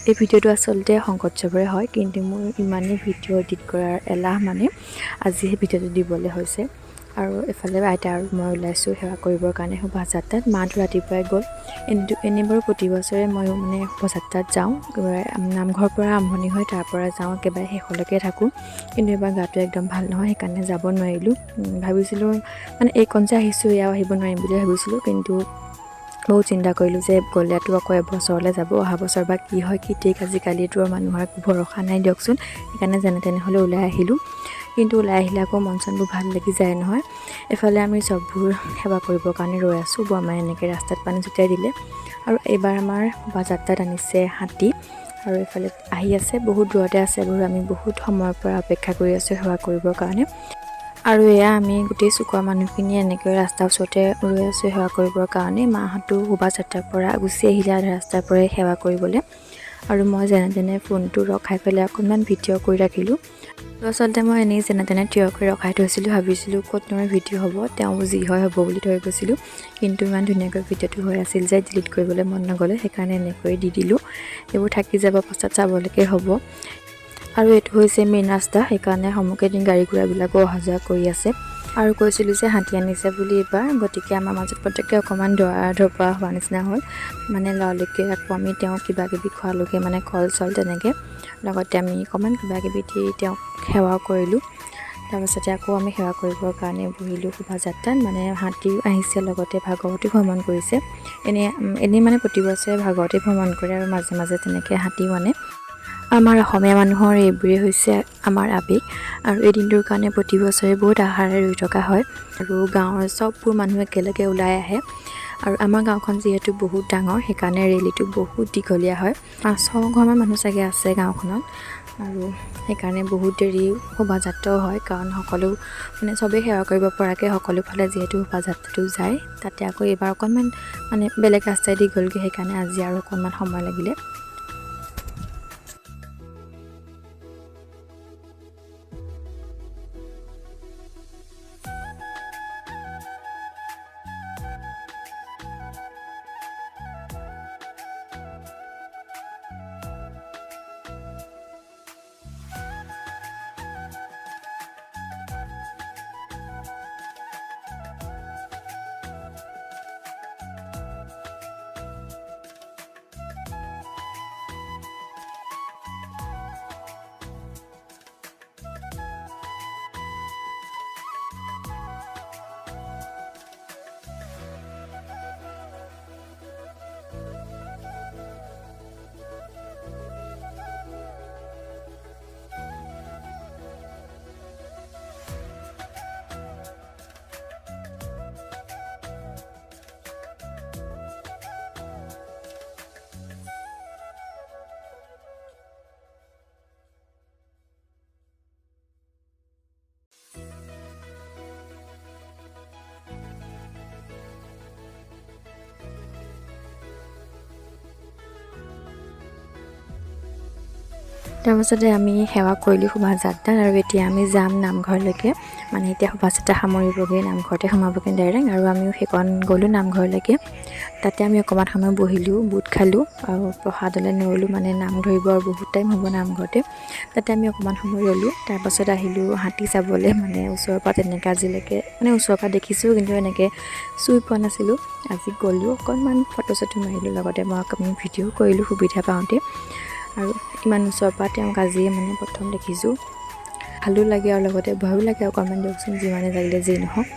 এই ভিডিঅ'টো আচলতে শংকৰোৎসৱৰে হয়, কিন্তু মোৰ ইমানেই ভিডিঅ' এডিট কৰাৰ এলাহ মানে আজি সেই ভিডিঅ'টো দিবলৈ হৈছে। আৰু এফালে আইতা আৰু মই ওলাইছোঁ সেৱা কৰিবৰ কাৰণে শোভাযাত্ৰাত। মাহঁতো ৰাতিপুৱাই গ'ল। এনেই বাৰু প্ৰতি বছৰে ময়ো মানে শোভাযাত্ৰাত যাওঁ, নামঘৰৰ পৰা আৰম্ভণি হৈ তাৰ পৰা যাওঁ, একেবাৰে শেষলৈকে থাকোঁ। কিন্তু এইবাৰ গাটো একদম ভাল নহয়, সেইকাৰণে যাব নোৱাৰিলোঁ। ভাবিছিলোঁ মানে এইকণ যে আহিছোঁ এয়াও আহিব নোৱাৰিম বুলি ভাবিছিলোঁ, কিন্তু বহুত চিন্তা কৰিলোঁ যে গ'লেতো আকৌ এবছৰলৈ যাব, অহা বছৰ বা কি হয় কি ঠিক, আজিকালিতো মানুহৰ একো ভৰসা নাই দিয়কচোন। সেইকাৰণে যেনে তেনেহ'লে ওলাই আহিলোঁ। কিন্তু ওলাই আহিলে আকৌ মন চনবোৰ ভাল লাগি যায় নহয়। এফালে আমি চববোৰ সেৱা কৰিবৰ কাৰণে ৰৈ আছোঁ, বৰমাই এনেকৈ ৰাস্তাত পানী ছটিয়াই দিলে। আৰু এইবাৰ আমাৰ শোভাযাত্ৰাত আনিছে হাতী, আৰু এইফালে আহি আছে, বহুত দূৰতে আছে বাৰু। আমি বহুত সময়ৰ পৰা অপেক্ষা কৰি আছোঁ সেৱা কৰিবৰ কাৰণে। আৰু এয়া আমি গোটেই চুকৰ মানুহখিনি এনেকৈ ৰাস্তাৰ ওচৰতে ৰৈ আছোঁ সেৱা কৰিবৰ কাৰণে। মাহঁতো শোভাযাত্ৰাৰ পৰা গুচি আহিলে আধা ৰাস্তাৰ পৰাই সেৱা কৰিবলৈ। আৰু মই যেনে তেনে ফোনটো ৰখাই পেলাই অকণমান ভিডিঅ' কৰি ৰাখিলোঁ। আচলতে মই এনেই যেনে তেনে থিয় কৰি ৰখাই থৈছিলোঁ, ভাবিছিলোঁ ক'তনো ভিডিঅ' হ'ব, তেওঁ যি হয় হ'ব বুলি থৈ গৈছিলোঁ। কিন্তু ইমান ধুনীয়াকৈ ভিডিঅ'টো হৈ আছিল যে ডিলিট কৰিবলৈ মন নগ'লে, সেইকাৰণে এনেকৈ দি দিলোঁ। এইবোৰ থাকি যাব, পাছত চাবলৈকে হ'ব। আৰু এইটো হৈছে মেইন ৰাস্তা, সেইকাৰণে সন্মুখেদি গাড়ী ঘোঁৰাবিলাকো অহা যোৱা কৰি আছে। আৰু কৈছিলোঁ যে হাতী আনিছে বুলি এইবাৰ, গতিকে আমাৰ মাজত প্ৰত্যেকে অকণমান দৰা ধপৰা হোৱা নিচিনা হ'ল। মানে লৰালৰিকৈ আকৌ আমি তেওঁক কিবা কিবি খোৱালোঁগৈ, মানে কল চল তেনেকৈ। লগতে আমি অকণমান কিবা কিবি দি তেওঁক সেৱাও কৰিলোঁ। তাৰপাছতে আকৌ আমি সেৱা কৰিবৰ কাৰণে বহিলোঁ শোভাযাত্ৰাত। মানে হাতীও আহিছে, লগতে ভাগৱতী ভ্ৰমণ কৰিছে। এনেই মানে প্ৰতি বছৰে ভাগৱতী ভ্ৰমণ কৰে, আৰু মাজে মাজে তেনেকৈ হাতীও আনে। আমাৰ অসমীয়া মানুহৰ এইবোৰেই হৈছে আমাৰ আৱেগ, আৰু এই দিনটোৰ কাৰণে প্ৰতি বছৰে বহুত আশাৰে ৰৈ থকা হয়। আৰু গাঁৱৰ চববোৰ মানুহ একেলগে ওলাই আহে। আৰু আমাৰ গাঁওখন যিহেতু বহুত ডাঙৰ, সেইকাৰণে ৰেলীটো বহুত দীঘলীয়া হয়। 500 ঘৰমান মানুহ চাগে আছে গাঁওখনত, আৰু সেইকাৰণে বহুত দেৰি শোভাযাত্ৰাও হয়, কাৰণ সকলো মানে চবেই সেৱা কৰিব পৰাকৈ সকলো ফালে যিহেতু শোভাযাত্ৰাটো যায়। তাতে আকৌ এইবাৰ অকণমান মানে বেলেগ ৰাস্তাইদি গ'লগৈ, সেইকাৰণে আজি আৰু অকণমান সময় লাগিলে। তাৰপাছতে আমি সেৱা কৰিলোঁ শোভাযাত্ৰাত, আৰু এতিয়া আমি যাম নামঘৰলৈকে। মানে এতিয়া শোভাযাত্ৰা সামৰিবগৈ, নামঘৰতে সোমাবগৈ ডাইৰেক্ট। আৰু আমিও সেইকণ গ'লোঁ নামঘৰলৈকে। তাতে আমি অকণমান সময় বহিলোঁ, বুট খালোঁ, আৰু প্ৰসাদলৈ নৰলোঁ, মানে নাম ধৰিব আৰু বহুত টাইম হ'ব নামঘৰতে। তাতে আমি অকণমান সময় ৰ'লোঁ। তাৰপাছত আহিলোঁ হাতী চাবলৈ। মানে ওচৰৰ পৰা তেনেকৈ আজিলৈকে মানে ওচৰৰ পৰা দেখিছোঁ, কিন্তু এনেকৈ চুই পোৱা নাছিলোঁ। আজি গ'লোঁ, অকণমান ফটো চটো মাৰিলোঁ, লগতে মই অকণমান ভিডিঅ' কৰিলোঁ সুবিধা পাওঁতে। আৰু ইমান ওচৰৰ পৰা তেওঁক আজিয়ে মানে প্ৰথম দেখিছোঁ, ভালো লাগে আৰু লগতে ভয়ো লাগে অকণমান দিয়কচোন, যিমানে লাগিলে যি নহওক।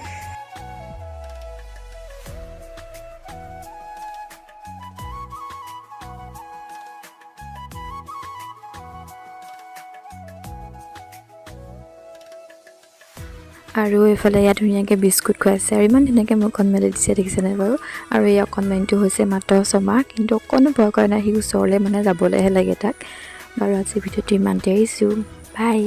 আৰু এইফালে ইয়াত ধুনীয়াকৈ বিস্কুট খুৱাইছে, আৰু ইমান ধুনীয়াকৈ মুখখন মেলি দিছে, দেখিছেনে বাৰু। আৰু এই অকণমানিটো হৈছে মাত্ৰ 6 মাহ, কিন্তু অকণো ভয় কৰা নাই, সি ওচৰলৈ মানে যাবলৈহে লাগে তাক। বাৰু আজি ভিডিঅ'টো ইমানতে, এৰিছোঁ, বাই।